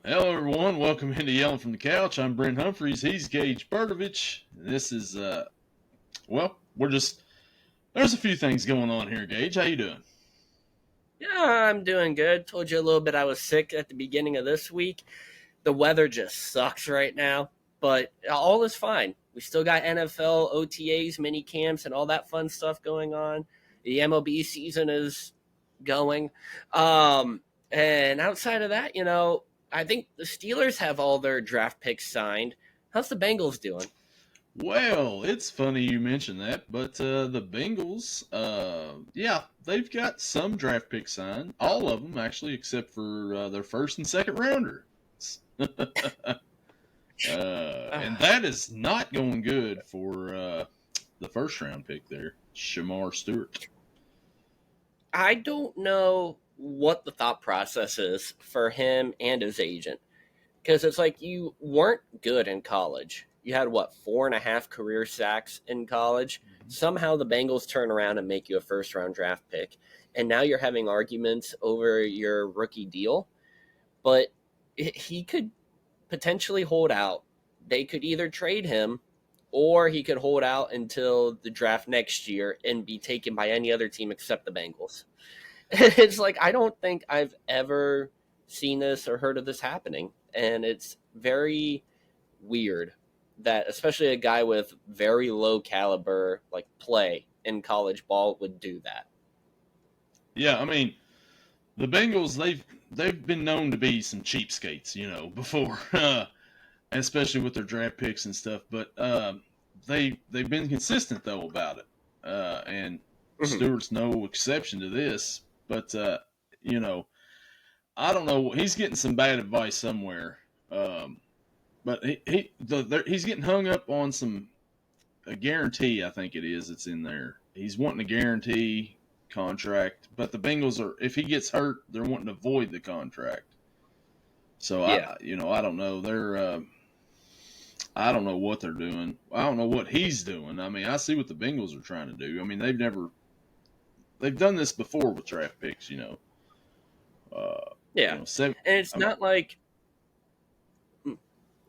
Hello, everyone. Welcome into Yelling from the Couch. I'm Brent Humphreys. He's Gage Bertovich. This is, there's a few things going on here, Gage. How you doing? Yeah, I'm doing good. Told you a little bit I was sick at the beginning of this week. The weather just sucks right now, but all is fine. We still got NFL, OTAs, mini camps, and all that fun stuff going on. The MLB season is going. And outside of that, I think the Steelers have all their draft picks signed. How's the Bengals doing? Well, it's funny you mention that, but the Bengals, they've got some draft picks signed. All of them, actually, except for their first and second rounder. And that is not going good for the first round pick there, Shemar Stewart. I don't know what the thought process is for him and his agent because it's like you weren't good in college. You had what, 4.5 career sacks in college. Somehow the Bengals turn around and make you a first round draft pick, and now you're having arguments over your rookie deal. But he could potentially hold out. They could either trade him or he could hold out until the draft next year and be taken by any other team except the Bengals. It's like, I don't think I've ever seen this or heard of this happening. And it's very weird that especially a guy with very low caliber like play in college ball would do that. Yeah, I mean, the Bengals, they've been known to be some cheapskates, before, especially with their draft picks and stuff. But they've been consistent though about it, and Mhm. Stewart's no exception to this. But I don't know. He's getting some bad advice somewhere. But he's getting hung up on a guarantee. I think it is. It's in there. He's wanting a guarantee contract, but the Bengals are, if he gets hurt, they're wanting to void the contract. So Yeah. I don't know. I don't know what they're doing. I don't know what he's doing. I mean, I see what the Bengals are trying to do. I mean, they've done this before with draft picks. Uh, Yeah. seven. And it's I mean, not like,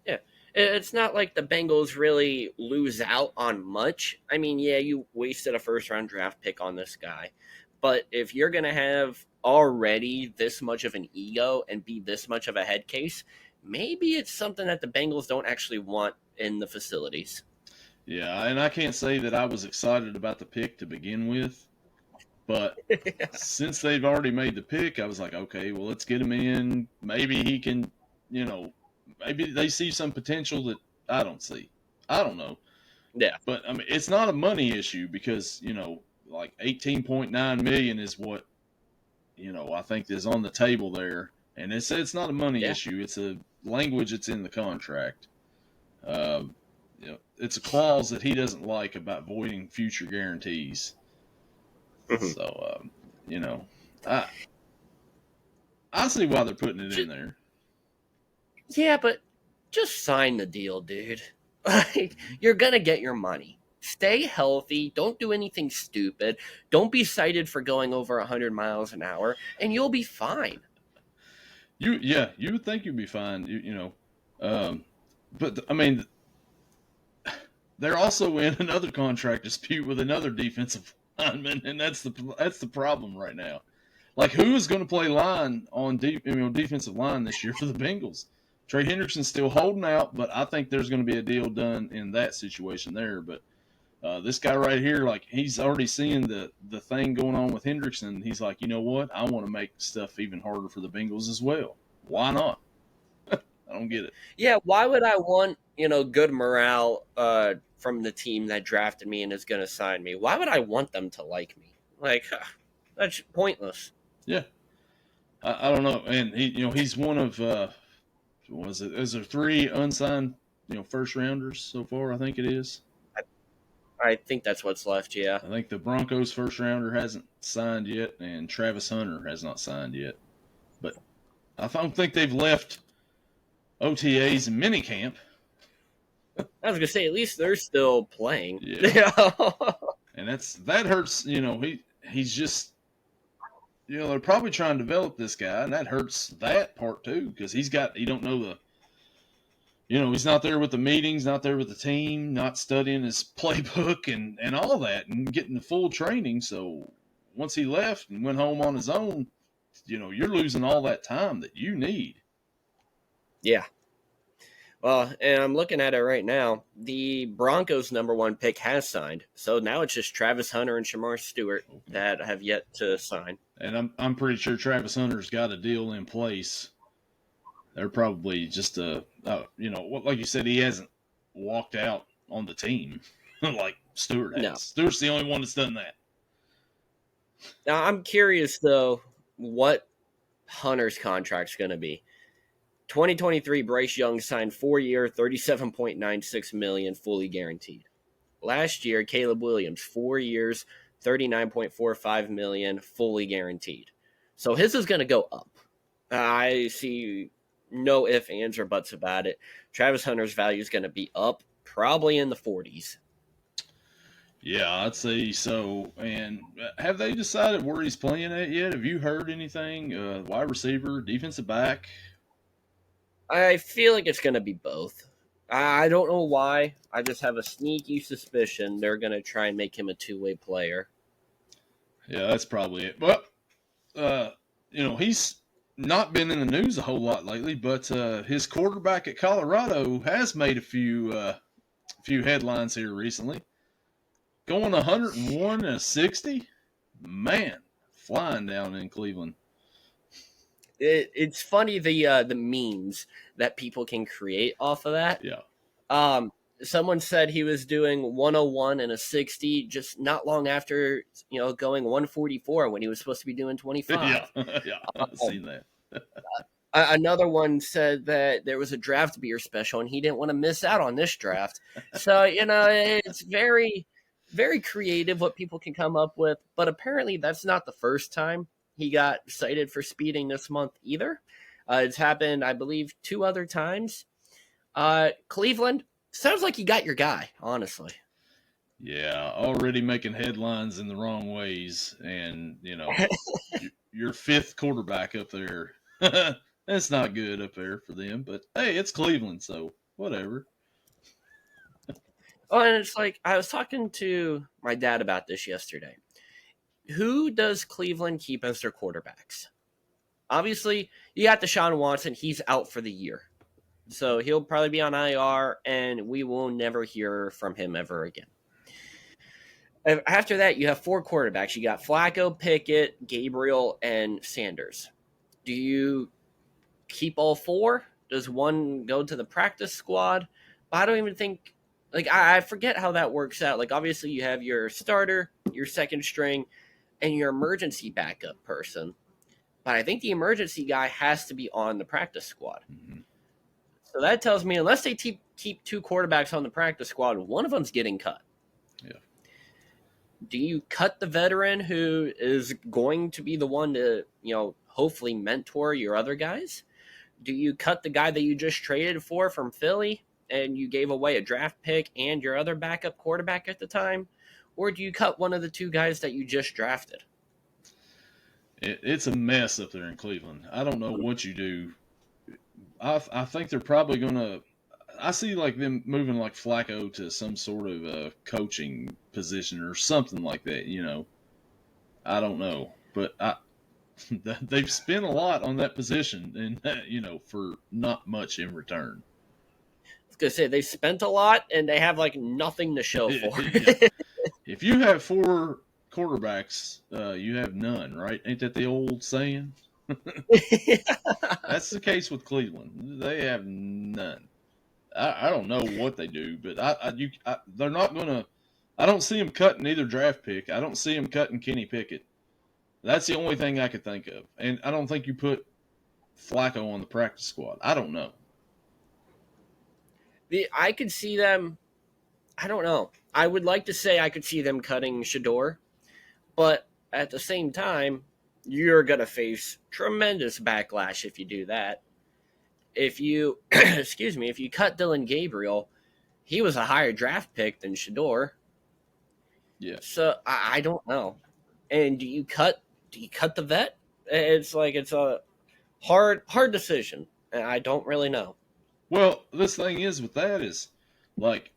yeah, it's not like the Bengals really lose out on much. I mean, yeah, you wasted a first round draft pick on this guy. But if you're going to have already this much of an ego and be this much of a head case, maybe it's something that the Bengals don't actually want in the facilities. yeah, and I can't say that I was excited about the pick to begin with, but since they've already made the pick, I was like, okay, well, let's get him in. Maybe he can, you know, maybe they see some potential that I don't see. I don't know. Yeah. But I mean, it's not a money issue because, like 18.9 million is what, I think is on the table there. And it's not a money Yeah. issue. It's a language that's in the contract. Um, it's a clause that he doesn't like about voiding future guarantees. Mhm. So, I I see why they're putting it in there. Yeah, but just sign the deal, dude. Like, you're gonna get your money. Stay healthy. Don't do anything stupid. Don't be cited for going over 100 miles an hour, and you'll be fine. You would think you'd be fine. Um, but I mean, they're also in another contract dispute with another defensive lineman, and that's the problem right now. Like, who is going to play line on defensive line this year for the Bengals? Trey Hendrickson's still holding out, but I think there's going to be a deal done in that situation there. But this guy right here, like, he's already seeing the thing going on with Hendrickson. He's like, you know what? I want to make stuff even harder for the Bengals as well. Why not? I don't get it. Yeah, why would I want, good morale from the team that drafted me and is going to sign me? Why would I want them to like me? Like, that's pointless. Yeah, I don't know. And he's one of was it? Is there three unsigned first rounders so far? I think it is. I think that's what's left, yeah. I think the Broncos first rounder hasn't signed yet, and Travis Hunter has not signed yet. But I don't think they've left OTAs and minicamp. I was going to say, at least they're still playing. Yeah, and that hurts. He's just they're probably trying to develop this guy, and that hurts that part too because he don't know he's not there with the meetings, not there with the team, not studying his playbook and all that, and getting the full training. So once he left and went home on his own, you're losing all that time that you need. Yeah. Well, and I'm looking at it right now. The Broncos' number 1 pick has signed, so now it's just Travis Hunter and Shemar Stewart that have yet to sign. And I'm pretty sure Travis Hunter's got a deal in place. They're probably just like you said, he hasn't walked out on the team like Stewart has. No. Stewart's the only one that's done that. Now, I'm curious, though, what Hunter's contract's going to be. 2023, Bryce Young signed 4-year, $37.96 million, fully guaranteed. Last year, Caleb Williams, 4 years, $39.45 million, fully guaranteed. So his is going to go up. I see no ifs, ands, or buts about it. Travis Hunter's value is going to be up, probably in the 40s. Yeah, I'd say so. And have they decided where he's playing at yet? Have you heard anything? Wide receiver, defensive back? I feel like it's going to be both. I don't know why. I just have a sneaky suspicion they're going to try and make him a two-way player. Yeah, that's probably it. But, he's not been in the news a whole lot lately, but his quarterback at Colorado has made a few headlines here recently. Going 101 and 60? Man, flying down in Cleveland. It's funny the memes that people can create off of that. Yeah. Someone said he was doing 101 and a 60 just not long after going 144 when he was supposed to be doing 25. Yeah, I've seen that. Another one said that there was a draft beer special and he didn't want to miss out on this draft. So it's very, very creative what people can come up with. But apparently that's not the first time he got cited for speeding this month either. It's happened, I believe, 2 other times. Cleveland, sounds like you got your guy, honestly. Yeah, already making headlines in the wrong ways. And, your 5th quarterback up there. That's not good up there for them. But, hey, it's Cleveland, so whatever. Oh, and it's like, I was talking to my dad about this yesterday. Who does Cleveland keep as their quarterbacks? Obviously, you got Deshaun Watson. He's out for the year. So he'll probably be on IR, and we will never hear from him ever again. After that, you have 4 quarterbacks. You got Flacco, Pickett, Gabriel, and Sanders. Do you keep all 4? Does one go to the practice squad? But I don't even think... I forget how that works out. Obviously, you have your starter, your second string, and your emergency backup person. But I think the emergency guy has to be on the practice squad. Mm-hmm. So that tells me unless they keep 2 quarterbacks on the practice squad, one of them's getting cut. Yeah. Do you cut the veteran who is going to be the one to, hopefully mentor your other guys? Do you cut the guy that you just traded for from Philly and you gave away a draft pick and your other backup quarterback at the time? Or do you cut one of the 2 guys that you just drafted? It's a mess up there in Cleveland. I don't know what you do. I think they're probably going to – I see them moving Flacco to some sort of coaching position or something like that, I don't know. But they've spent a lot on that position and, for not much in return. I was going to say, they spent a lot and they have nothing to show for it. Yeah. If you have 4 quarterbacks, you have none, right? Ain't that the old saying? That's the case with Cleveland. They have none. I don't know what they do, but they're not going to – I don't see them cutting either draft pick. I don't see them cutting Kenny Pickett. That's the only thing I could think of. And I don't think you put Flacco on the practice squad. I don't know. I could see them – I don't know. I would like to say I could see them cutting Shedeur, but at the same time, you're going to face tremendous backlash if you do that. If you, if you cut Dylan Gabriel, he was a higher draft pick than Shedeur. Yeah. So I don't know. And do you cut the vet? It's like it's a hard decision, and I don't really know. Well, this thing is with that is like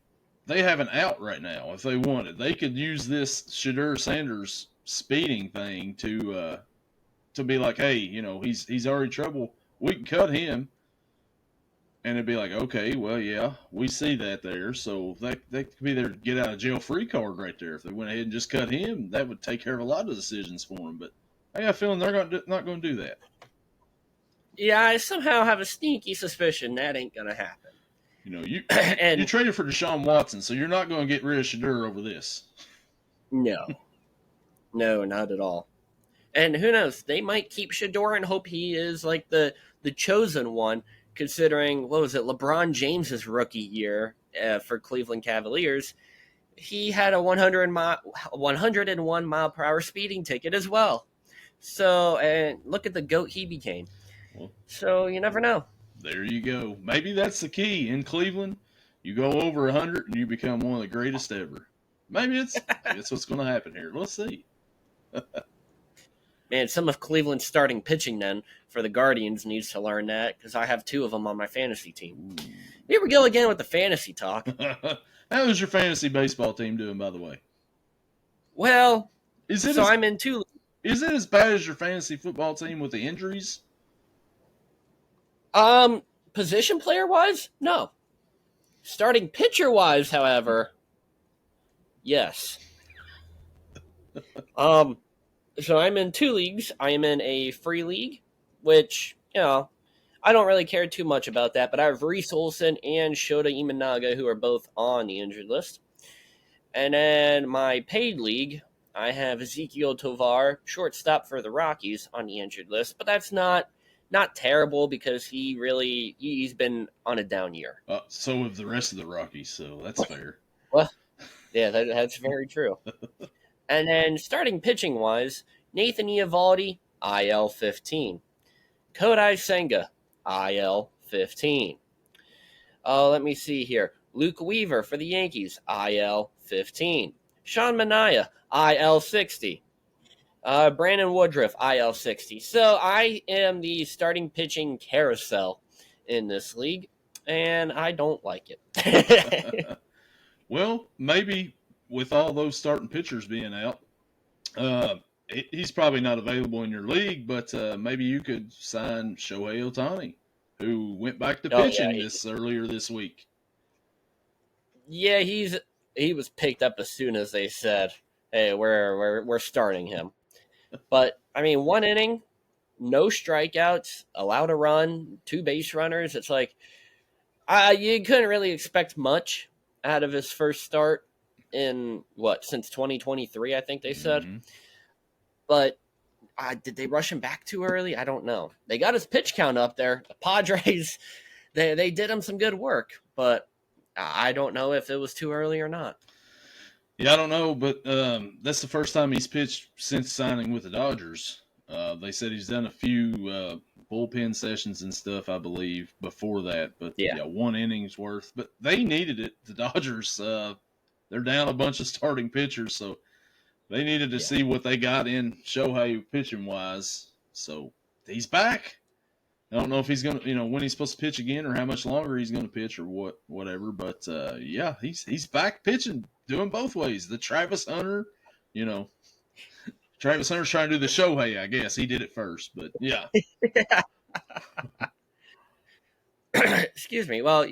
they have an out right now if they wanted. They could use this Shedeur Sanders speeding thing to be like, hey, he's already trouble. We can cut him, and it'd be like, okay, well, yeah, we see that there. So that could be their get out of jail free card right there. If they went ahead and just cut him, that would take care of a lot of decisions for them. But I got a feeling they're not going to do that. Yeah, I somehow have a sneaky suspicion that ain't gonna happen. You And you traded for Deshaun Watson, so you're not going to get rid of Shedeur over this. no, no, not at all. And who knows? They might keep Shedeur and hope he is like the chosen one, considering what was it, LeBron James's rookie year for Cleveland Cavaliers. He had a 101 mile per hour speeding ticket as well. So, and look at the GOAT he became. Well, So you never know. there you go. Maybe that's the key in Cleveland. You go over 100 and you become one of the greatest ever. Maybe it's what's going to happen here. Let's see. Man, some of Cleveland's starting pitching then for the Guardians needs to learn that because I have 2 of them on my fantasy team. Here we go again with the fantasy talk. How is your fantasy baseball team doing, by the way? Well, Is I'm in 2. Is it as bad as your fantasy football team with the injuries? Position player wise, no. Starting pitcher wise, however, yes. So I'm in 2 leagues. I am in a free league, which, I don't really care too much about that, but I have Reese Olson and Shota Imanaga, who are both on the injured list. And then my paid league, I have Ezekiel Tovar, shortstop for the Rockies, on the injured list, but that's not terrible because he's been on a down year. So have the rest of the Rockies, so that's fair. Well, yeah, that's very true. And then starting pitching wise, Nathan Eovaldi, IL 15. Kodai Senga, IL 15. Let me see here. Luke Weaver for the Yankees, IL 15. Sean Manaea, IL 60. Brandon Woodruff, IL 60. So I am the starting pitching carousel in this league, and I don't like it. Well, maybe with all those starting pitchers being out, he's probably not available in your league, but maybe you could sign Shohei Ohtani, who went back to pitching earlier this week. Yeah, he was picked up as soon as they said, "Hey, we're starting him." But I mean, 1 inning, no strikeouts, allowed a run, 2 base runners. It's like you couldn't really expect much out of his first start in since 2023, I think they said. Mm-hmm. But did they rush him back too early? I don't know. They got his pitch count up there. The Padres, they did him some good work, but I don't know if it was too early or not. Yeah, I don't know, but that's the first time he's pitched since signing with the Dodgers. They said he's done a few bullpen sessions and stuff, I believe, before that. But yeah 1 inning's worth. But they needed it. The Dodgers, they're down a bunch of starting pitchers, so they needed to see what they got in Shohei pitching wise. So he's back. I don't know if he's gonna, when he's supposed to pitch again or how much longer he's gonna pitch or whatever. But yeah, he's back pitching, doing both ways. The Travis Hunter, Travis Hunter's trying to do the Shohei. I guess he did it first, but yeah. Excuse me. Well,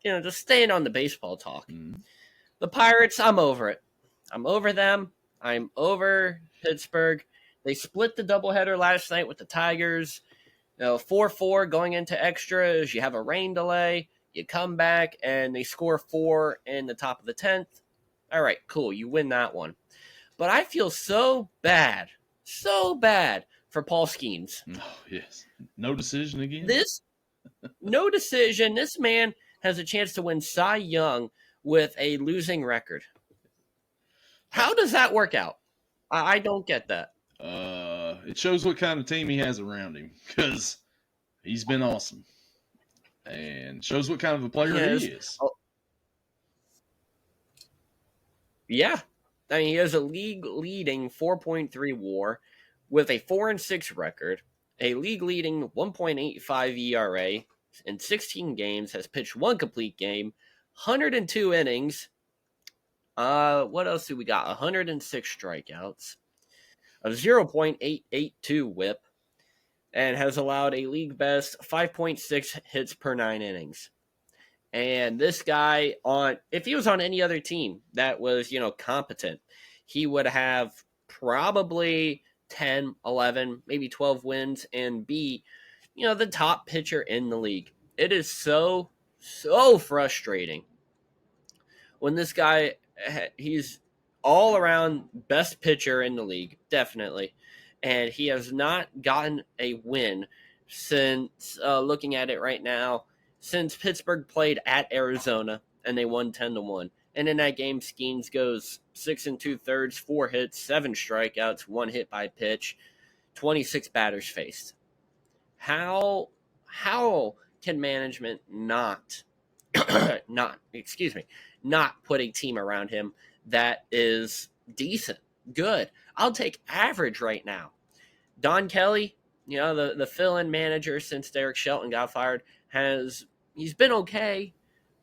just staying on the baseball talk. Mm-hmm. The Pirates, I'm over it. I'm over them. I'm over Pittsburgh. They split the doubleheader last night with the Tigers. 4-4 going into extras. You have a rain delay. You come back, and they score 4 in the top of the 10th. All right, cool. You win that one. But I feel so bad for Paul Skeens. Oh, yes. No decision again? No decision. This man has a chance to win Cy Young with a losing record. How does that work out? I don't get that. It shows what kind of team he has around him, because he's been awesome. And shows what kind of a player he is. Yeah. I mean, he has a league-leading 4.3 WAR, with a 4-6 record, a league-leading 1.85 ERA in 16 games, has pitched one complete game, 102 innings. What else do we got? 106 strikeouts, a 0.882 WHIP, and has allowed a league best 5.6 hits per 9 innings. And this guy, if he was on any other team that was, competent, he would have probably 10, 11, maybe 12 wins and be, the top pitcher in the league. It is so frustrating when this guy, he's all around best pitcher in the league, definitely. And he has not gotten a win since, looking at it right now, since Pittsburgh played at Arizona and they won 10-1. And in that game, Skeens goes 6 2/3, 4 hits, 7 strikeouts, 1 hit by pitch, 26 batters faced. How can management not put a team around him that is decent, good? I'll take average right now. Don Kelly, the fill-in manager since Derek Shelton got fired, he's been okay,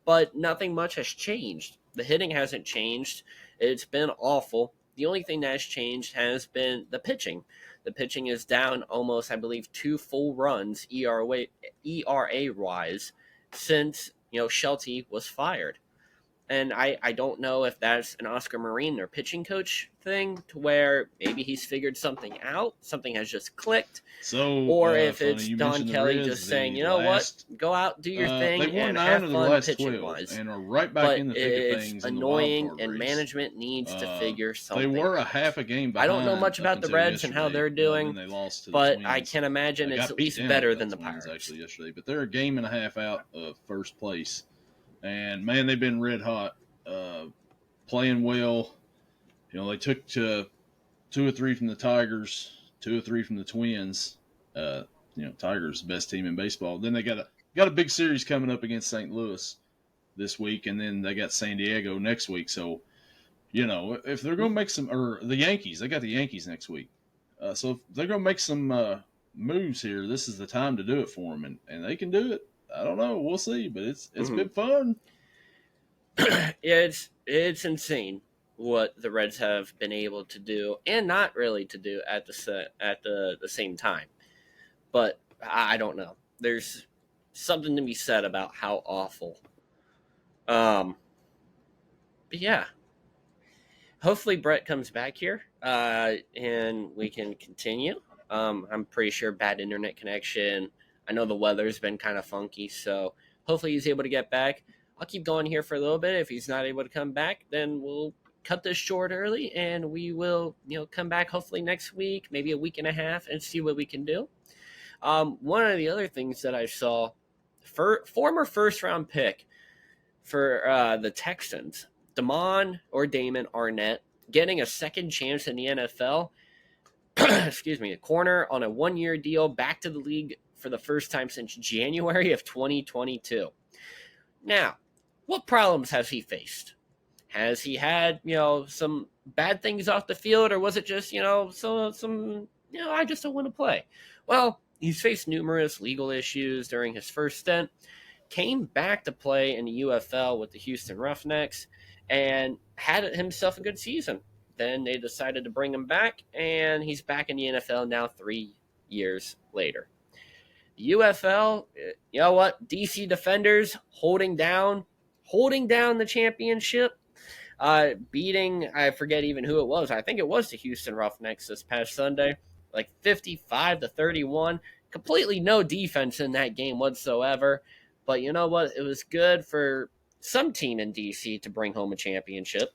but nothing much has changed. The hitting hasn't changed. It's been awful. The only thing that has changed has been the pitching. The pitching is down almost, I believe, 2 full runs ERA-wise since, Shelty was fired. And I don't know if that's an Oscar Marin, their pitching coach thing, to where maybe he's figured something out, something has just clicked. Or if it's Don Kelly just saying, what, go out, do your thing, and have fun pitching-wise. And are right back in the thick of things. It's annoying, and management needs to figure something. They were a half a game behind. I don't know much about the Reds and how they're doing, but I can imagine it's at least better than the Pirates. Actually, yesterday, but they're a game and a half out of first place. And, man, they've been red hot, playing well. They took 2 or 3 from the Tigers, 2 or 3 from the Twins. Tigers, the best team in baseball. Then they got a big series coming up against St. Louis this week, and then they got San Diego next week. So, if they're going to make or the Yankees, they got the Yankees next week. So if they're going to make some moves here, this is the time to do it for them, and they can do it. I don't know. We'll see, but it's been fun. It's insane what the Reds have been able to do and not really to do at the same time. But I don't know. There's something to be said about how awful. But yeah. Hopefully Brett comes back here and we can continue. I'm pretty sure bad internet connection. I know the weather's been kind of funky, so hopefully he's able to get back. I'll keep going here for a little bit. If he's not able to come back, then we'll cut this short early, and we will, come back hopefully next week, maybe a week and a half, and see what we can do. One of the other things that I saw, former first-round pick for the Texans, Damon Arnett, getting a second chance in the NFL. Excuse me, a corner on a 1-year deal, back to the league for the first time since January of 2022. Now, what problems has he faced? Has he had, some bad things off the field, or was it just, some I just don't want to play? Well, he's faced numerous legal issues during his first stint, came back to play in the UFL with the Houston Roughnecks, and had himself a good season. Then they decided to bring him back, and he's back in the NFL now 3 years later. The UFL, you know what? DC Defenders holding down the championship, beating, I forget even who it was. I think it was the Houston Roughnecks this past Sunday, like 55-31. Completely no defense in that game whatsoever. But you know what? It was good for some team in DC to bring home a championship.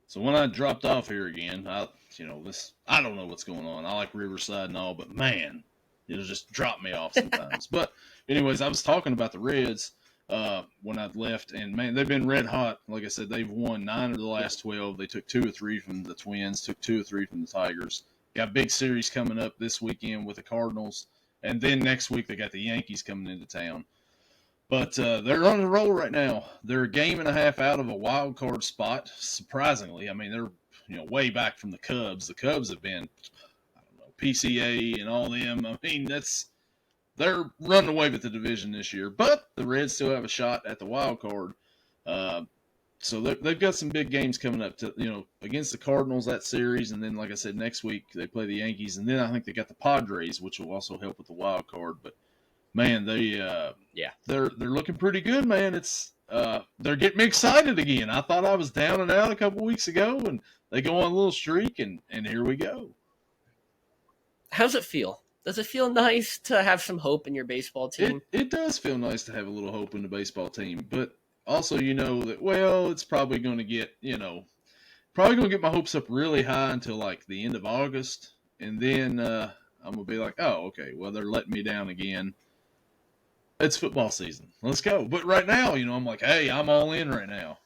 So when I dropped off here again, I don't know what's going on. I like Riverside and all, but man, it'll just drop me off sometimes. But anyways, I was talking about the Reds when I left, and man, they've been red hot. Like I said, they've won 9 of the last 12. They took 2 or 3 from the Twins, took 2 or 3 from the Tigers. Got a big series coming up this weekend with the Cardinals, and then next week they got the Yankees coming into town. But they're on the roll right now. They're a game and a half out of a wild card spot, surprisingly. I mean, they're way back from the Cubs. The Cubs have been, PCA and all them. I mean, they're running away with the division this year. But the Reds still have a shot at the wild card. So they've got some big games coming up against the Cardinals, that series, and then like I said, next week they play the Yankees, and then I think they got the Padres, which will also help with the wild card. But man, they're looking pretty good, man. They're getting me excited again. I thought I was down and out a couple weeks ago, and they go on a little streak, and here we go. How's it feel? Does it feel nice to have some hope in your baseball team? It does feel nice to have a little hope in the baseball team, but also, that, well, it's probably going to get, my hopes up really high until like the end of August. And then I'm going to be like, oh, okay, well, they're letting me down again. It's football season. Let's go. But right now, I'm like, hey, I'm all in right now.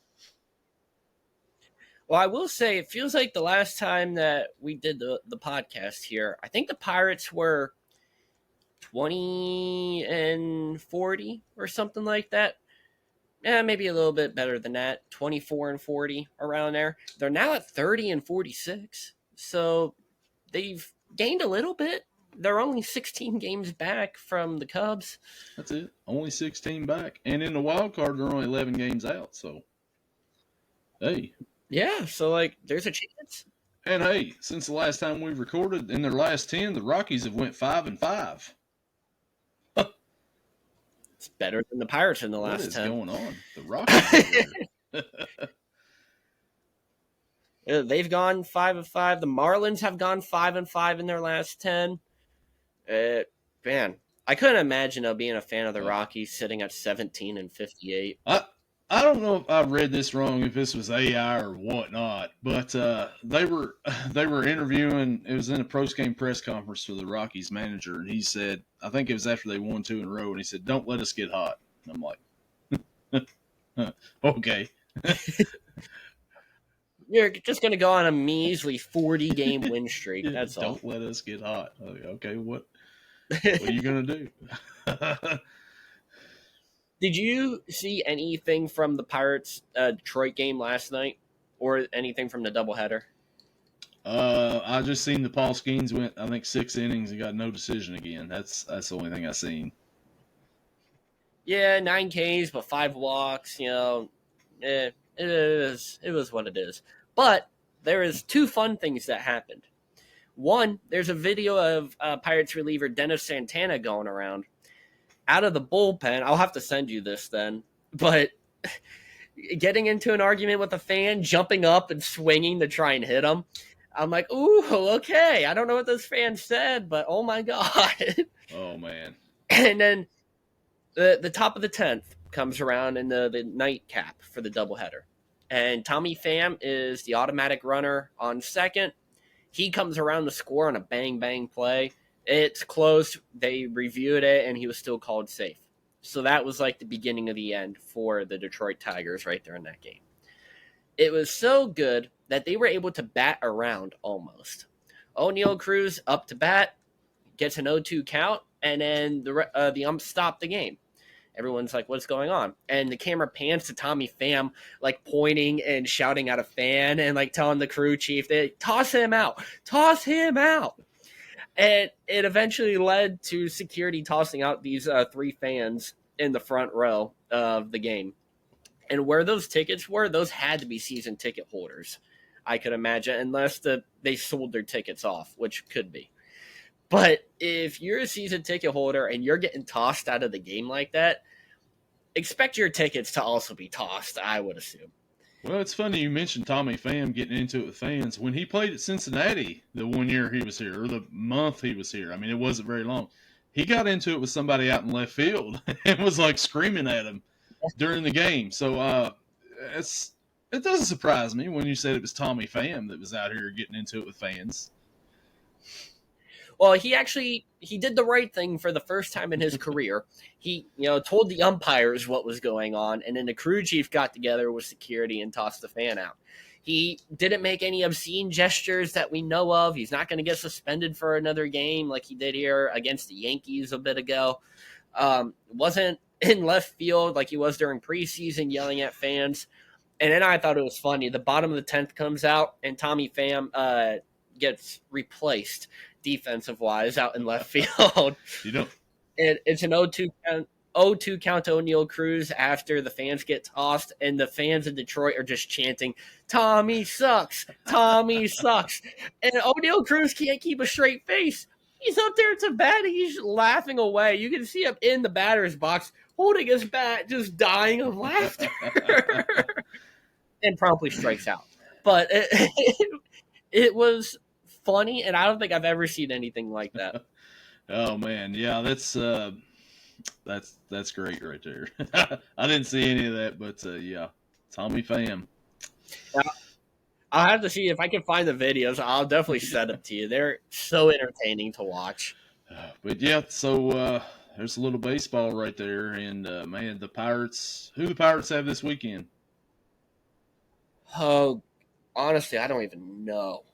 Well, I will say it feels like the last time that we did the podcast here, I think the Pirates were 20-40 or something like that. Yeah, maybe a little bit better than that. 24-40 around there. They're now at 30-46. So they've gained a little bit. They're only 16 games back from the Cubs. That's it. Only 16 back. And in the wild card, they're only 11 games out. So, hey. Yeah, so there's a chance. And hey, since the last time we've recorded, in their last 10, the Rockies have went 5-5. It's better than the Pirates in the last 10. What is going on? The Rockies. They've gone 5-5. The Marlins have gone 5-5 in their last 10. Man, I couldn't imagine being a fan of the Rockies sitting at 17-58. I don't know if I read this wrong, if this was AI or whatnot, but they were interviewing. It was in a post-game press conference for the Rockies manager, and he said, I think it was after they won 2 in a row, and he said, "Don't let us get hot." And I'm like, okay. You're just going to go on a measly 40-game win streak. That's all. Don't let us get hot. Okay, what are you going to do? Did you see anything from the Pirates Detroit game last night, or anything from the doubleheader? I just seen the Paul Skeens went, I think, 6 innings and got no decision again. That's the only thing I seen. Yeah, 9 Ks, but 5 walks. It was what it is. But there is 2 fun things that happened. One, there's a video of Pirates reliever Dennis Santana going around. Out of the bullpen, I'll have to send you this then, but getting into an argument with a fan, jumping up and swinging to try and hit him, I'm like, ooh, okay. I don't know what this fan said, but oh my God. Oh, man. And then the top of the 10th comes around in the nightcap for the doubleheader. And Tommy Pham is the automatic runner on second. He comes around to score on a bang-bang play. It's close. They reviewed it, and he was still called safe. So that was like the beginning of the end for the Detroit Tigers right there in that game. It was so good that they were able to bat around almost. O'Neal Cruz up to bat, gets an 0-2 count, and then the ump stopped the game. Everyone's like, what's going on? And the camera pans to Tommy Pham, like pointing and shouting at a fan and like telling the crew chief, toss him out. Toss him out. And it eventually led to security tossing out these 3 fans in the front row of the game. And where those tickets were, those had to be season ticket holders, I could imagine, unless they sold their tickets off, which could be. But if you're a season ticket holder and you're getting tossed out of the game like that, expect your tickets to also be tossed, I would assume. Well, it's funny you mentioned Tommy Pham getting into it with fans. When he played at Cincinnati the 1 year he was here, or the month he was here, I mean, it wasn't very long, he got into it with somebody out in left field and was like screaming at him during the game. So it doesn't surprise me when you said it was Tommy Pham that was out here getting into it with fans. Well, he did the right thing for the first time in his career. He, told the umpires what was going on, and then the crew chief got together with security and tossed the fan out. He didn't make any obscene gestures that we know of. He's not going to get suspended for another game like he did here against the Yankees a bit ago. Wasn't in left field like he was during preseason yelling at fans. And then I thought it was funny. The bottom of the 10th comes out, and Tommy Pham gets replaced. defensive-wise out in left field. You don't. It's an 0-2 count to O'Neal Cruz after the fans get tossed, and the fans in Detroit are just chanting, "Tommy sucks! Tommy sucks!" And O'Neal Cruz can't keep a straight face. He's up there to bat. He's laughing away. You can see him in the batter's box holding his bat, just dying of laughter, and promptly strikes out. But it was funny, and I don't think I've ever seen anything like that. Oh man, yeah, that's great right there. I didn't see any of that, but yeah, Tommy Pham. I'll have to see if I can find the videos. I'll definitely send them to you. They're so entertaining to watch. But yeah, so there's a little baseball right there, and man, the Pirates. Who the Pirates have this weekend? Oh, honestly, I don't even know.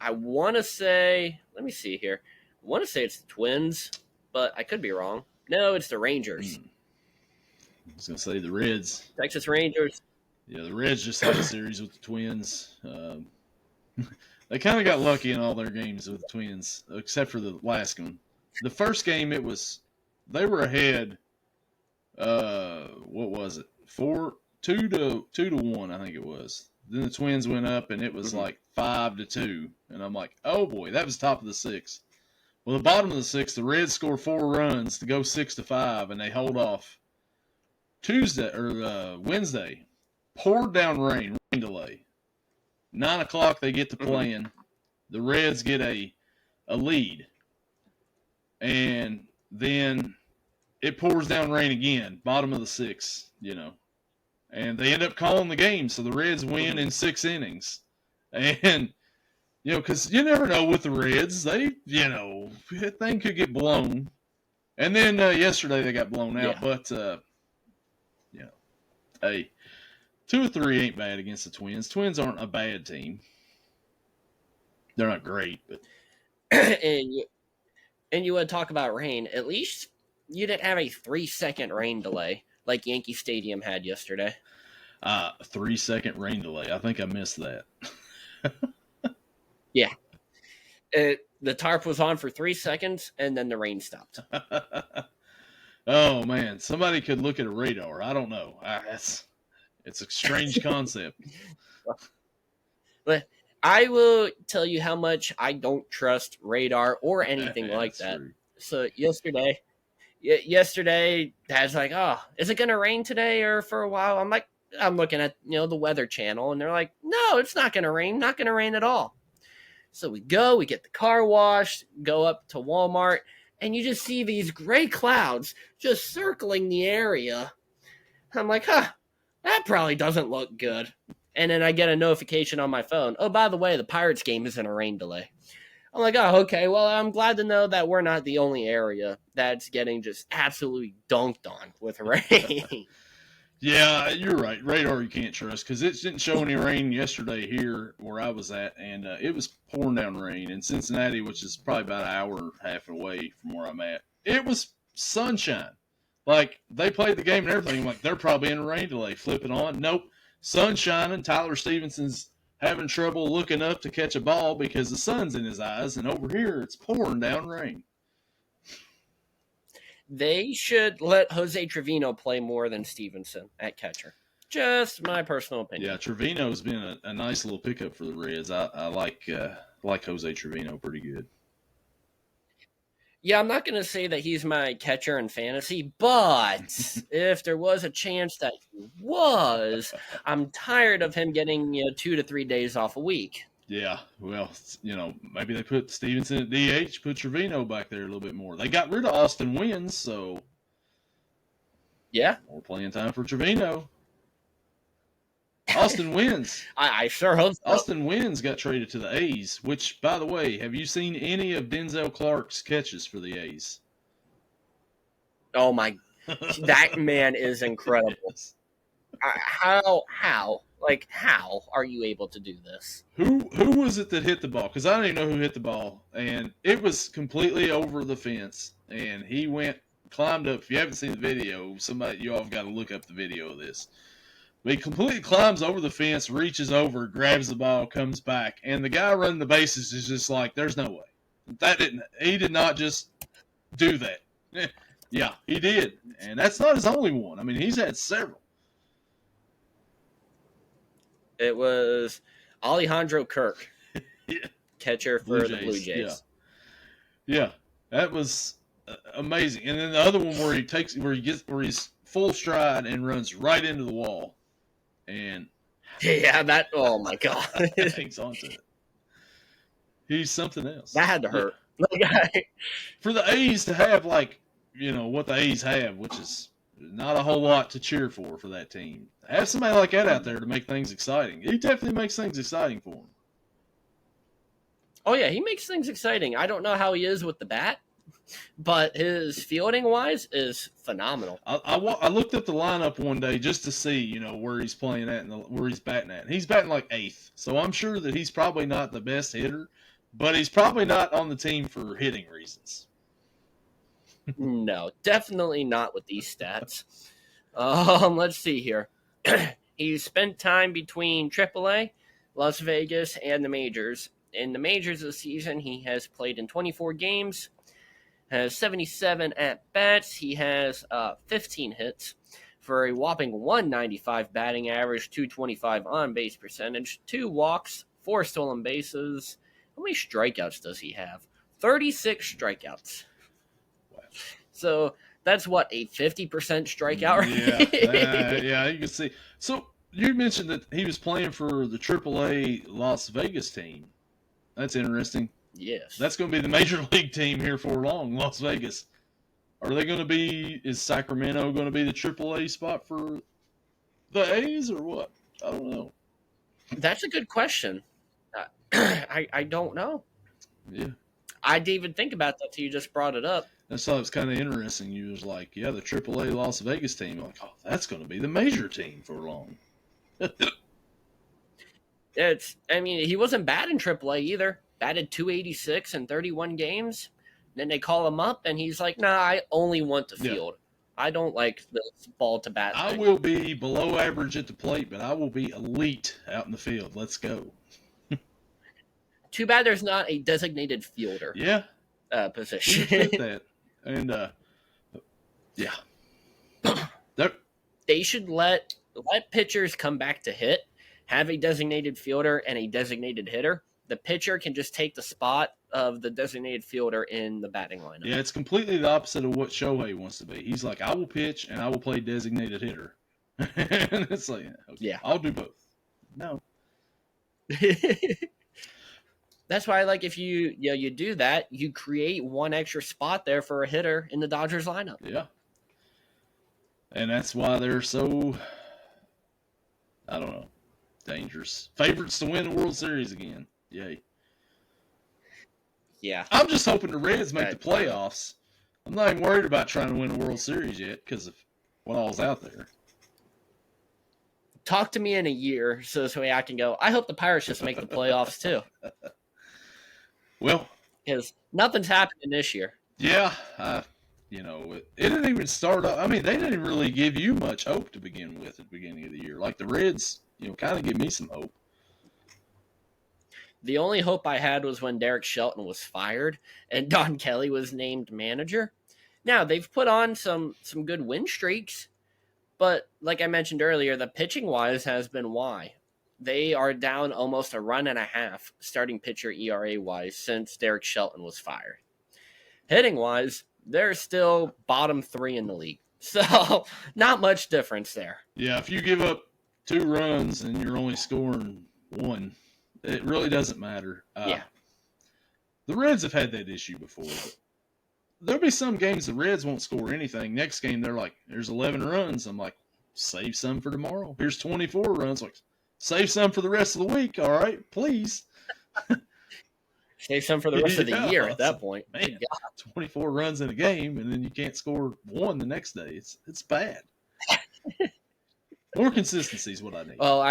I want to say, let me see here. I want to say it's the Twins, but I could be wrong. No, it's the Rangers. I was going to say the Reds. Texas Rangers. Yeah, the Reds just had a series with the Twins. They kind of got lucky in all their games with the Twins, except for the last one. The first game, they were ahead. What was it? 2-1, I think it was. Then the Twins went up, and it was like 5-2. And I'm like, oh boy, that was top of the sixth. Well, the bottom of the sixth, the Reds score 4 runs to go 6-5, and they hold off. Wednesday, poured down rain delay. 9 o'clock, they get to playing. The Reds get a lead. And then it pours down rain again, bottom of the sixth, And they end up calling the game, so the Reds win in 6 innings. And, because you never know with the Reds, they, thing could get blown. And then yesterday they got blown out, but, hey, 2 or 3 ain't bad against the Twins. Twins aren't a bad team. They're not great, but and you would talk about rain. At least you didn't have a 3-second rain delay like Yankee Stadium had yesterday. 3-second rain delay. I think I missed that. Yeah. The tarp was on for 3 seconds, and then the rain stopped. Oh, man. Somebody could look at a radar. I don't know. It's a strange concept. But I will tell you how much I don't trust radar or anything like that. True. So yesterday, Dad's like, "Oh, is it going to rain today or for a while?" I'm looking at the Weather Channel, and they're like, "No, it's not going to rain. Not going to rain at all." So we get the car washed, go up to Walmart, and you just see these gray clouds just circling the area. I'm like, that probably doesn't look good. And then I get a notification on my phone. Oh, by the way, the Pirates game is in a rain delay. I'm like, oh, okay. Well, I'm glad to know that we're not the only area that's getting just absolutely dunked on with rain. Yeah, you're right. Radar you can't trust because it didn't show any rain yesterday here where I was at, and it was pouring down rain in Cincinnati, which is probably about an hour and a half away from where I'm at. It was sunshine. Like, they played the game and everything. Like, they're probably in a rain delay. Flip it on. Nope. Sun shining. Tyler Stevenson's having trouble looking up to catch a ball because the sun's in his eyes, and over here it's pouring down rain. They should let Jose Trevino play more than Stevenson at catcher. Just my personal opinion. Yeah, Trevino's been a nice little pickup for the Reds. I like Jose Trevino pretty good. Yeah, I'm not going to say that he's my catcher in fantasy, but if there was a chance that he was, I'm tired of him getting 2 to 3 days off a week. Yeah, well, maybe they put Stevenson at DH, put Trevino back there a little bit more. They got rid of Austin Wynns, so yeah, more playing time for Trevino. Austin Wynns. I sure hope so. Austin Wynns got traded to the A's, which, by the way, have you seen any of Denzel Clark's catches for the A's? Oh, my. That man is incredible. Yes. How are you able to do this? Who was it that hit the ball? Because I don't even know who hit the ball. And it was completely over the fence. And he climbed up. If you haven't seen the video, you all have got to look up the video of this. He completely climbs over the fence, reaches over, grabs the ball, comes back, and the guy running the bases is just like, "There's no way." He did not just do that. Yeah, he did, and that's not his only one. I mean, he's had several. It was Alejandro Kirk, Yeah. catcher for the Blue Jays. Yeah, that was amazing. And then the other one where he's full stride and runs right into the wall, and Yeah, oh my God. hangs on to it. He's something else. That had to hurt. For the A's to have what the A's have, which is not a whole lot to cheer for that team. Have somebody like that out there to make things exciting. He definitely makes things exciting for them. Oh, yeah, he makes things exciting. I don't know how he is with the bat, but his fielding-wise is phenomenal. I looked up the lineup one day just to see, where he's playing at and where he's batting at. He's batting like 8th, so I'm sure that he's probably not the best hitter, but he's probably not on the team for hitting reasons. No, definitely not with these stats. Let's see here. He spent time between AAA, Las Vegas, and the majors. In the majors this season, he has played in 24 games, has 77 at-bats. He has 15 hits for a whopping 195 batting average, 225 on-base percentage, 2 walks, 4 stolen bases. How many strikeouts does he have? 36 strikeouts. Wow. So that's what, a 50% strikeout rate? Yeah, you can see. So you mentioned that he was playing for the AAA Las Vegas team. That's interesting. Yes. That's going to be the major league team here for long, Las Vegas. Are they going to be, is Sacramento going to be the AAA spot for the A's or what? I don't know. That's a good question. I don't know. Yeah. I didn't even think about that till you just brought it up. I thought it was kind of interesting. You was like, yeah, the AAA Las Vegas team. I'm like, oh, that's going to be the major team for long. He wasn't bad in AAA either. Batted 286 in 31 games. Then they call him up, and he's like, nah, I only want to field. Yeah. I don't like this ball to bat thing. I will be below average at the plate, but I will be elite out in the field. Let's go. Too bad there's not a designated fielder position. You fit that. And, yeah. They should let pitchers come back to hit, have a designated fielder and a designated hitter. The pitcher can just take the spot of the designated fielder in the batting lineup. Yeah, it's completely the opposite of what Shohei wants to be. He's like, I will pitch and I will play designated hitter. And it's like, okay, yeah, I'll do both. No. That's why, if you do that, you create one extra spot there for a hitter in the Dodgers lineup. Yeah. And that's why they're so, I don't know, dangerous. Favorites to win the World Series again. Yay. Yeah. I'm just hoping the Reds make the playoffs. I'm not even worried about trying to win a World Series yet because of what all's out there. Talk to me in a year so I can go, I hope the Pirates just make the playoffs too. Well, because nothing's happening this year. Yeah. It didn't even start up. I mean, they didn't really give you much hope to begin with at the beginning of the year. Like the Reds, kind of give me some hope. The only hope I had was when Derek Shelton was fired and Don Kelly was named manager. Now, they've put on some good win streaks, but like I mentioned earlier, the pitching-wise has been why. They are down almost a run and a half starting pitcher ERA-wise since Derek Shelton was fired. Hitting-wise, they're still bottom 3 in the league. So, not much difference there. Yeah, if you give up 2 runs and you're only scoring 1, it really doesn't matter. Yeah. The Reds have had that issue before. There'll be some games the Reds won't score anything. Next game, they're like, there's 11 runs. I'm like, save some for tomorrow. Here's 24 runs. Like, save some for the rest of the week. All right, please. Save some for the rest of the year at that point. Man, 24 runs in a game, and then you can't score 1 the next day. It's bad. More consistency is what I need. Well,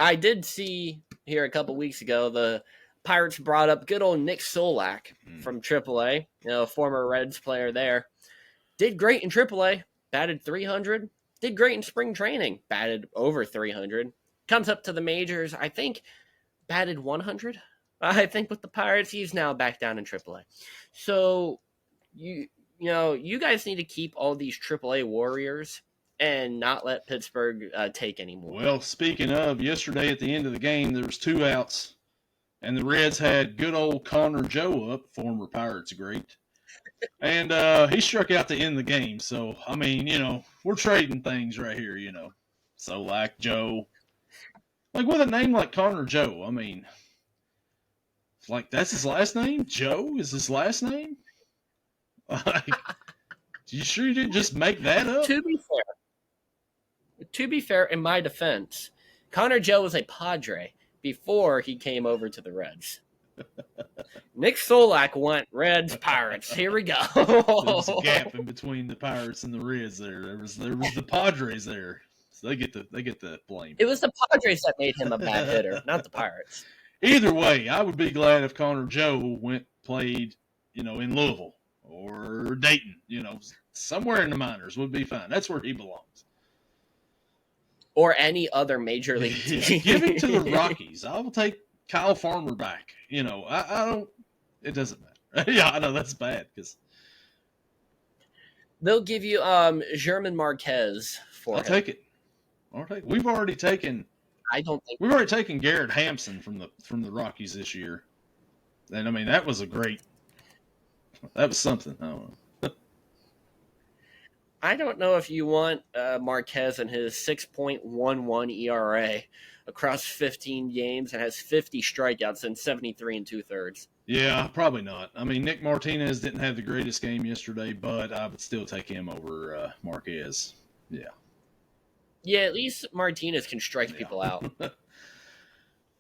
I did see here a couple weeks ago the Pirates brought up good old Nick Solak from AAA, former Reds player there. Did great in AAA, batted .300, Did great in spring training. Batted over 300. Comes up to the majors. I think batted 100. I think with the Pirates, he's now back down in AAA. So you guys need to keep all these AAA warriors and not let Pittsburgh take anymore. Well, speaking of, yesterday at the end of the game, there was 2 outs, and the Reds had good old Connor Joe up, former Pirates great, and he struck out to end the game. So, I mean, we're trading things right here, So, like Joe, like with a name like Connor Joe, I mean, like that's his last name? Joe is his last name? Like, you sure you didn't just make that up? To be fair, in my defense, Connor Joe was a Padre before he came over to the Reds. Nick Solak went Reds, Pirates. Here we go. There's a gap in between the Pirates and the Reds there. There was the Padres there. So they get the blame. It was the Padres that made him a bad hitter, not the Pirates. Either way, I would be glad if Connor Joe played, in Louisville or Dayton, somewhere in the minors would be fine. That's where he belongs. Or any other major league team. Give him to the Rockies. I will take Kyle Farmer back. I don't. It doesn't matter. Yeah, I know that's bad because they'll give you German Marquez for I'll him. take it. We've already taken. I don't think we've already taken Garrett Hampson from the Rockies this year, and I mean that was something. I don't know. I don't know if you want Marquez and his 6.11 ERA across 15 games and has 50 strikeouts and 73 2/3. Yeah, probably not. I mean, Nick Martinez didn't have the greatest game yesterday, but I would still take him over Marquez. Yeah. Yeah, at least Martinez can strike people out.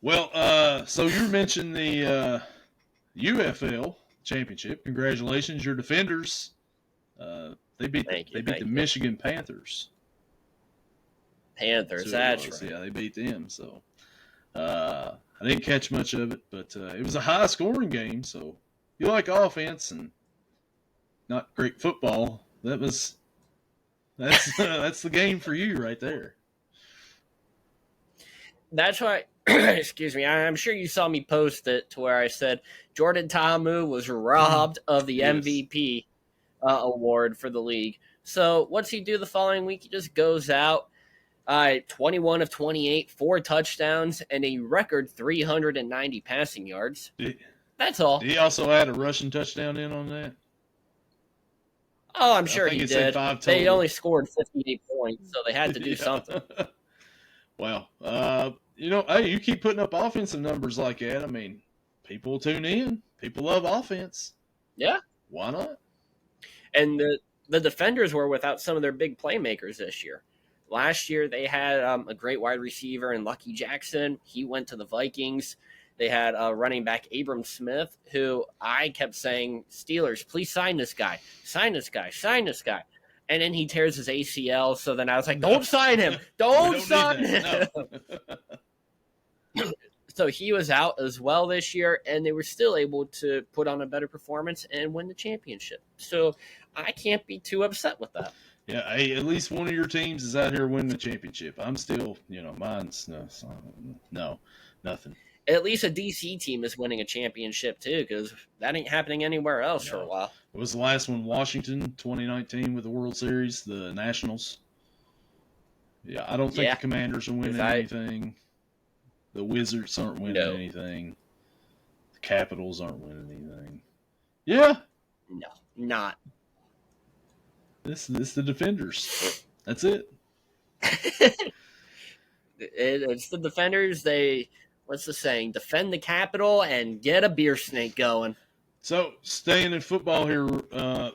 Well, so you mentioned the UFL championship. Congratulations, your Defenders. They beat the Michigan Panthers. That's right. Yeah, they beat them. So I didn't catch much of it, but it was a high-scoring game. So if you like offense and not great football, that's that's the game for you right there. That's why. Excuse me. I'm sure you saw me post it to where I said Jordan Ta'amu was robbed of the MVP award for the league. So what's he do the following week? He just goes out 21 of 28, 4 touchdowns, and a record 390 passing yards. That's all. Did he also add a rushing touchdown in on that? Oh, I'm sure he did. They only scored 58 points, so they had to do something. Well, hey, you keep putting up offensive numbers like that. I mean, people tune in. People love offense. Yeah. Why not? And the Defenders were without some of their big playmakers this year. Last year, they had a great wide receiver in Lucky Jackson. He went to the Vikings. They had running back Abram Smith, who I kept saying, Steelers, please sign this guy. Sign this guy. Sign this guy. And then he tears his ACL. So then I was like, don't sign him. Don't sign him. No. So he was out as well this year, and they were still able to put on a better performance and win the championship. So I can't be too upset with that. Yeah, hey, at least one of your teams is out here winning the championship. I'm still, mine's no, nothing. At least a DC team is winning a championship too, because that ain't happening anywhere else for a while. It was the last one, Washington, 2019 with the World Series, the Nationals. Yeah, I don't think the Commanders are winning anything. The Wizards aren't winning anything. The Capitals aren't winning anything. Yeah. No, not. This the Defenders. That's it. It's the Defenders. What's the saying? Defend the Capitol and get a beer snake going. So, staying in football here,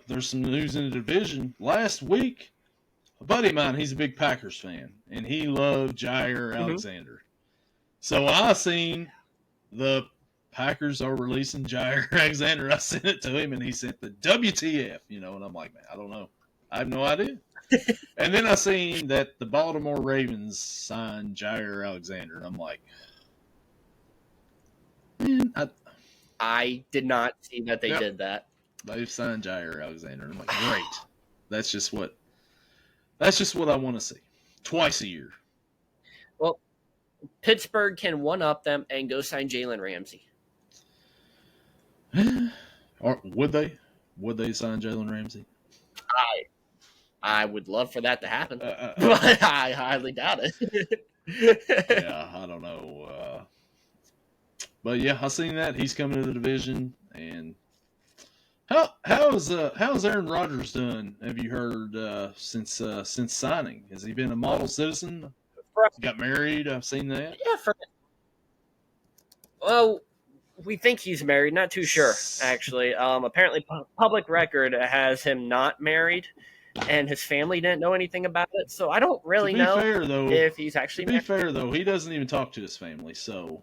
there's some news in the division. Last week, a buddy of mine, he's a big Packers fan, and he loved Jair Alexander. So I seen the Packers are releasing Jair Alexander. I sent it to him, and he sent the WTF, and I'm like, man, I don't know. I have no idea. And then I seen that the Baltimore Ravens signed Jair Alexander, and I'm like, man, I did not see that they did that. They've signed Jair Alexander. And I'm like, great. That's just what That's just what I want to see. Twice a year. Well, Pittsburgh can one-up them and go sign Jalen Ramsey. Or would they? Would they sign Jalen Ramsey? I would love for that to happen, but I highly doubt it. Yeah, I don't know. But yeah, I seen that he's coming to the division. And how's Aaron Rodgers done? Have you heard since signing? Has he been a model citizen? Got married. I've seen that. Yeah, well, we think he's married. Not too sure, actually. Apparently, public record has him not married, and his family didn't know anything about it. So I don't really know if he's actually married. To be fair, though, he doesn't even talk to his family. So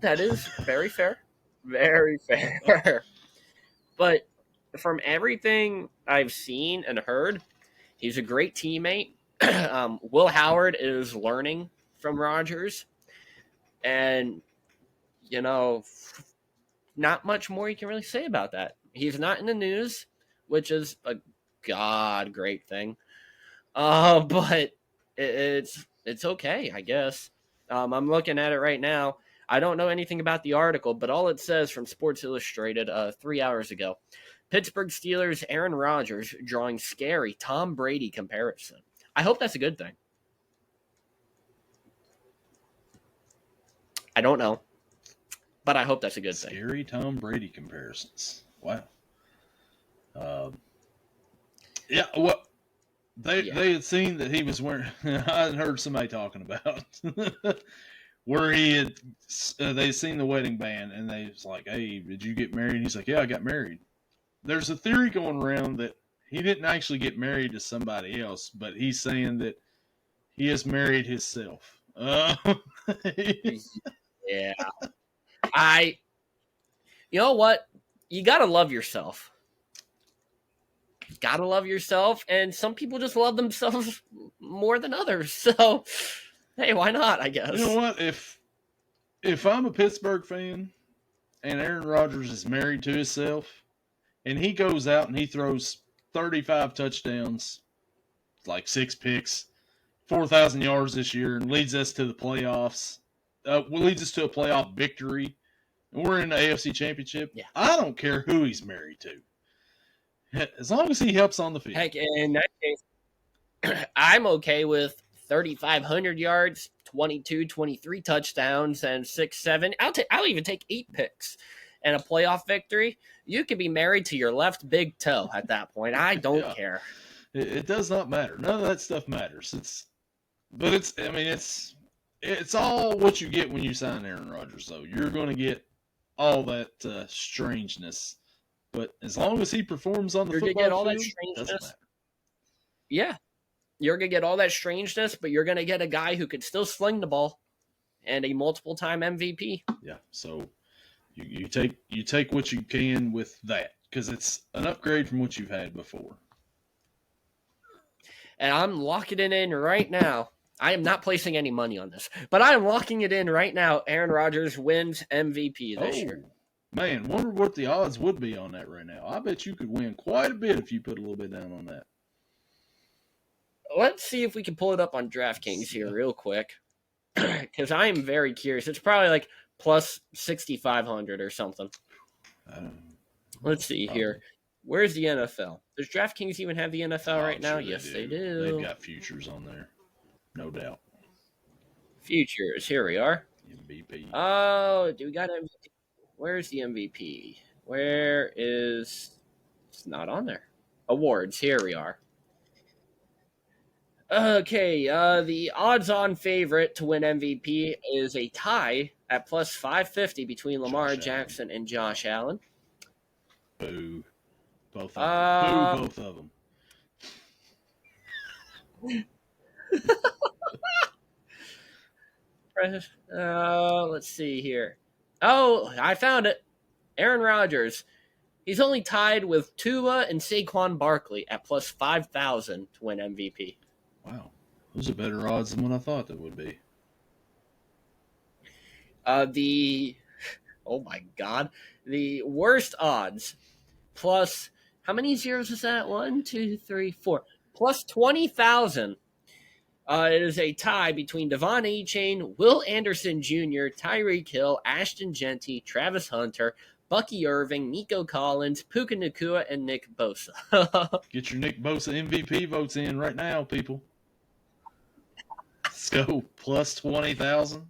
that is very fair. Very fair. But from everything I've seen and heard, he's a great teammate. Will Howard is learning from Rodgers. And, not much more you can really say about that. He's not in the news, which is a great thing. But it's okay, I guess. I'm looking at it right now. I don't know anything about the article, but all it says from Sports Illustrated 3 hours ago, Pittsburgh Steelers Aaron Rodgers drawing scary Tom Brady comparison. I hope that's a good thing. I don't know, but I hope that's a good thing. Scary Tom Brady comparisons. Wow. Yeah, well, they had seen that he was wearing. I had heard somebody talking about where he had. They seen the wedding band, and they was like, "Hey, did you get married?" And he's like, "Yeah, I got married." There's a theory going around that he didn't actually get married to somebody else, but he's saying that he has married himself. Yeah. You know what? You got to love yourself. Got to love yourself. And some people just love themselves more than others. So, hey, why not, I guess? You know what? If I'm a Pittsburgh fan and Aaron Rodgers is married to himself and he goes out and he throws 35 touchdowns, like 6 picks, 4,000 yards this year and leads us to the playoffs, leads us to a playoff victory, and we're in the AFC Championship, I don't care who he's married to. As long as he helps on the field. Heck, in that case, I'm okay with 3,500 yards, 23 touchdowns, and 6-7. I'll even take 8 picks and a playoff victory. You could be married to your left big toe at that point. I don't care. It does not matter. None of that stuff matters. It's all what you get when you sign Aaron Rodgers, though. You're going to get all that strangeness. But as long as he performs on the football field, all that strangeness. Doesn't matter. Yeah. You're going to get all that strangeness, but you're going to get a guy who can still sling the ball and a multiple-time MVP. Yeah, so you take what you can with that because it's an upgrade from what you've had before. And I'm locking it in right now. I am not placing any money on this, but I am locking it in right now. Aaron Rodgers wins MVP this year. Man, wonder what the odds would be on that right now. I bet you could win quite a bit if you put a little bit down on that. Let's see if we can pull it up on DraftKings here real quick, because I am very curious. It's probably like plus 6,500 or something. Let's see here. Where's the NFL? Does DraftKings even have the NFL right now? Yes, they do. They've got futures on there, no doubt. Futures. Here we are. MVP. Oh, do we got MVP? Where's the MVP? Where is... It's not on there. Awards. Here we are. Okay, the odds-on favorite to win MVP is a tie at plus 550 between Lamar Jackson and Josh Allen. Boo. Both of them. Boo, both of them. Let's see here. Oh, I found it. Aaron Rodgers. He's only tied with Tua and Saquon Barkley at plus 5,000 to win MVP. Wow. Those are better odds than what I thought that would be. Oh my God. The worst odds plus, how many zeros is that? 1, 2, 3, 4. plus 20,000. It is a tie between Devon A-Chain, Will Anderson Jr., Tyreek Hill, Ashton Genty, Travis Hunter, Bucky Irving, Nico Collins, Puka Nacua, and Nick Bosa. Get your Nick Bosa MVP votes in right now, people. Let's go. Plus 20,000.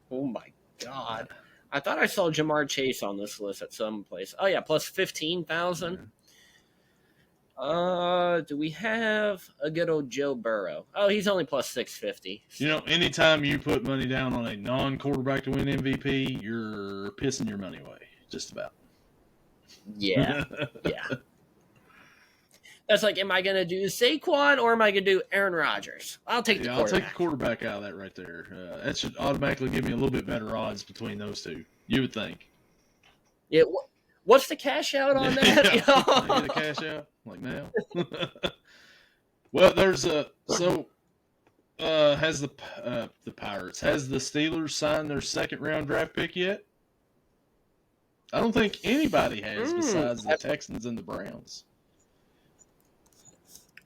Oh my God. I thought I saw Jamar Chase on this list at some place. Oh yeah, plus 15,000. Do we have a good old Joe Burrow? Oh, he's only plus 650. You know, anytime you put money down on a non-quarterback to win MVP, you're pissing your money away. Just about. Yeah. Yeah. That's like, am I going to do Saquon or am I going to do Aaron Rodgers? I'll take the quarterback. I'll take the quarterback out of that right there. That should automatically give me a little bit better odds between those two. You would think. Yeah. What's the cash out on that? Yeah. Get a cash out like now. Well, there's has the Pirates, has the Steelers signed their second round draft pick yet? I don't think anybody has besides the Texans and the Browns.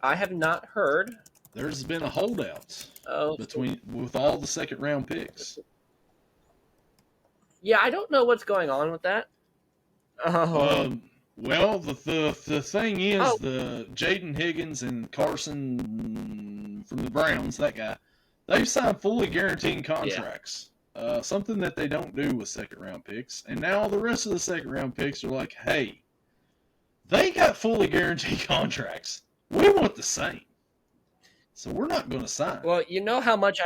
I have not heard. There's been a holdout with all the second round picks. Yeah, I don't know what's going on with that. Well, the thing is, the Jaden Higgins and Carson from the Browns, that guy, they've signed fully guaranteed contracts. Yeah. Something that they don't do with second round picks. And now the rest of the second round picks are like, hey, they got fully guaranteed contracts. We want the same. So we're not going to sign. Well, you know how much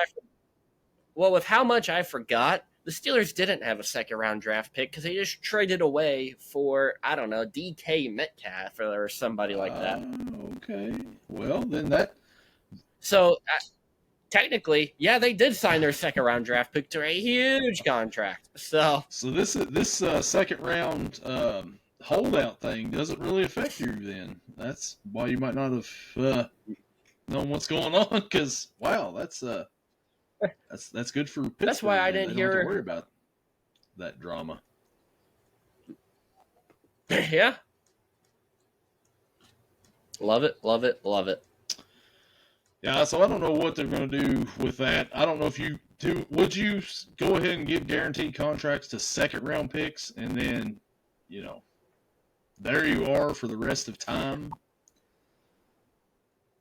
with how much I forgot, the Steelers didn't have a second round draft pick because they just traded away for, I don't know, DK Metcalf or somebody like that. Okay. Well, then that. So technically, yeah, they did sign their second round draft pick to a huge contract. So this second round holdout thing doesn't really affect you then. That's why you might not have known what's going on because, wow, that's good for Pittsburgh. That's why I didn't hear. Don't have to worry about that drama. Yeah. Love it, love it, love it. Yeah, so I don't know what they're going to do with that. I don't know if you do. Would you go ahead and give guaranteed contracts to second round picks and then, there you are for the rest of time?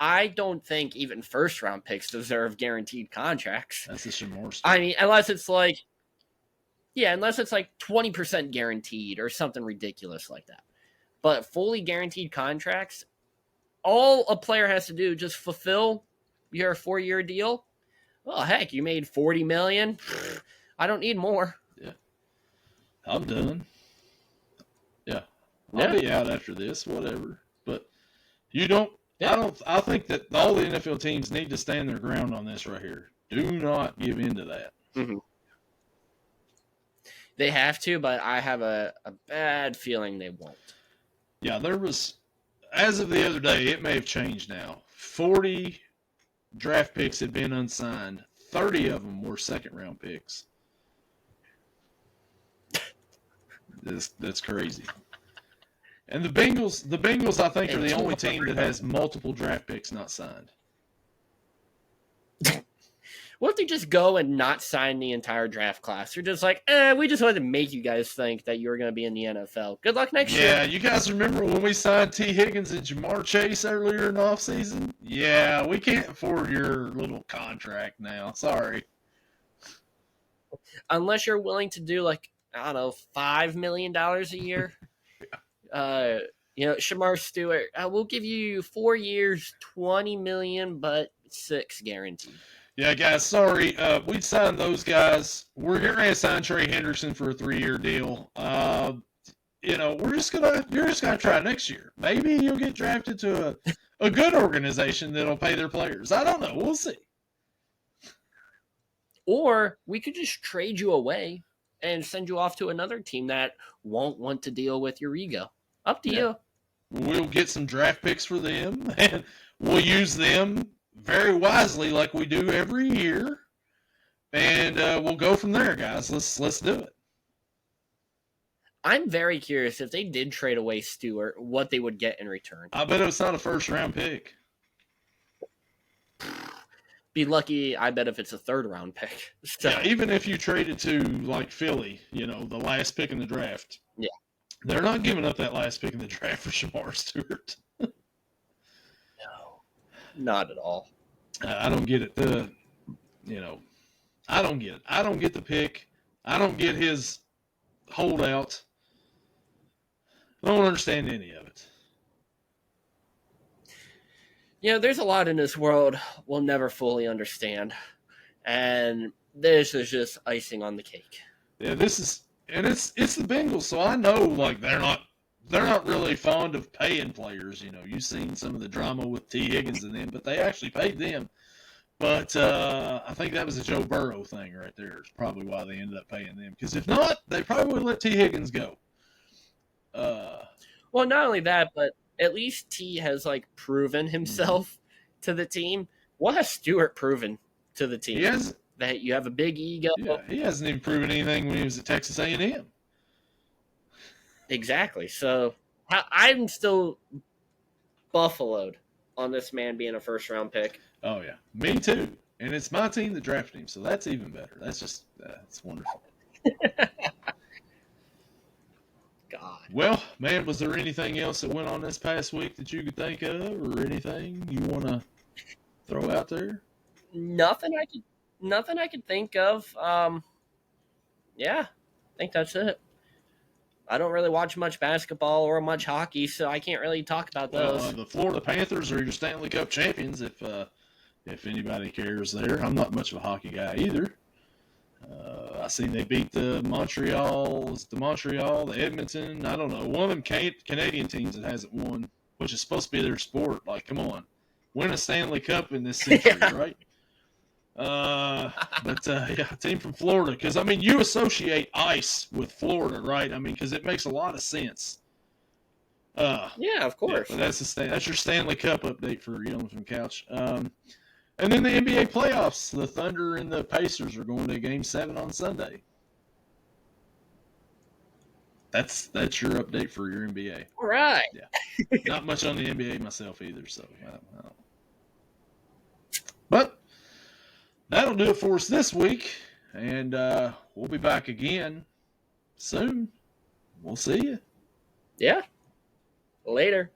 I don't think even first round picks deserve guaranteed contracts. That's the Shemar Stewart. I mean, unless it's like 20% guaranteed or something ridiculous like that. But fully guaranteed contracts, all a player has to do just fulfill your 4-year deal. Well, heck, you made $40 million. I don't need more. Yeah, I'm done. Yeah, I'll be out after this, whatever. But you don't. Yeah. I think that all the NFL teams need to stand their ground on this right here. Do not give in to that. Mm-hmm. They have to, but I have a bad feeling they won't. Yeah, there was, as of the other day, it may have changed now. 40 draft picks had been unsigned. 30 of them were second-round picks. That's crazy. And the Bengals, I think, are the only team that has multiple draft picks not signed. What if they just go and not sign the entire draft class? They're just like, we just wanted to make you guys think that you were going to be in the NFL. Good luck next year. Yeah, you guys remember when we signed T. Higgins and Jamar Chase earlier in the offseason? Yeah, we can't afford your little contract now. Sorry. Unless you're willing to do, $5 million a year. Shemar Stewart, we'll give you 4 years, $20 million, but 6 guaranteed. Yeah, guys, sorry. We signed those guys. We're going to sign Trey Henderson for a 3-year deal. You're just gonna try next year. Maybe you'll get drafted to a good organization that'll pay their players. I don't know. We'll see. Or we could just trade you away and send you off to another team that won't want to deal with your ego. Up to you. We'll get some draft picks for them, and we'll use them very wisely like we do every year. And we'll go from there, guys. Let's do it. I'm very curious if they did trade away Stewart, what they would get in return. I bet it's not a first-round pick. Be lucky, I bet, if it's a third-round pick. So, Yeah, even if you traded to, like, Philly, the last pick in the draft. Yeah. They're not giving up that last pick in the draft for Shemar Stewart. No, not at all. I don't get it. I don't get it. I don't get the pick. I don't get his holdout. I don't understand any of it. There's a lot in this world we'll never fully understand. And this is just icing on the cake. Yeah, it's the Bengals, so I know, like, they're not really fond of paying players. You've seen some of the drama with T. Higgins and them, but they actually paid them. But I think that was a Joe Burrow thing right there. It's probably why they ended up paying them. Because if not, they probably would let T. Higgins go. Well, not only that, but at least T has, like, proven himself to the team. What has Stewart proven to the team? That you have a big ego. Yeah, he hasn't even proven anything when he was at Texas A&M. Exactly. So I'm still buffaloed on this man being a first-round pick. Oh, yeah. Me too. And it's my team that drafted him, so that's even better. That's wonderful. God. Well, man, was there anything else that went on this past week that you could think of, or anything you want to throw out there? Nothing I could think of. Yeah, I think that's it. I don't really watch much basketball or much hockey, so I can't really talk about those. The Florida Panthers are your Stanley Cup champions, if anybody cares there. I'm not much of a hockey guy either. I seen they beat the Montreal, the Edmonton. I don't know. One of them Canadian teams that hasn't won, which is supposed to be their sport. Like, come on. Win a Stanley Cup in this century, right? Yeah, team from Florida. Because, I mean, you associate ice with Florida, right? I mean, because it makes a lot of sense. Yeah, of course. Yeah, that's your Stanley Cup update for Yelling from the Couch. And then the NBA playoffs. The Thunder and the Pacers are going to Game 7 on Sunday. That's your update for your NBA. All right. Yeah. Not much on the NBA myself either, so I don't. But that'll do it for us this week, and we'll be back again soon. We'll see you. Yeah. Later.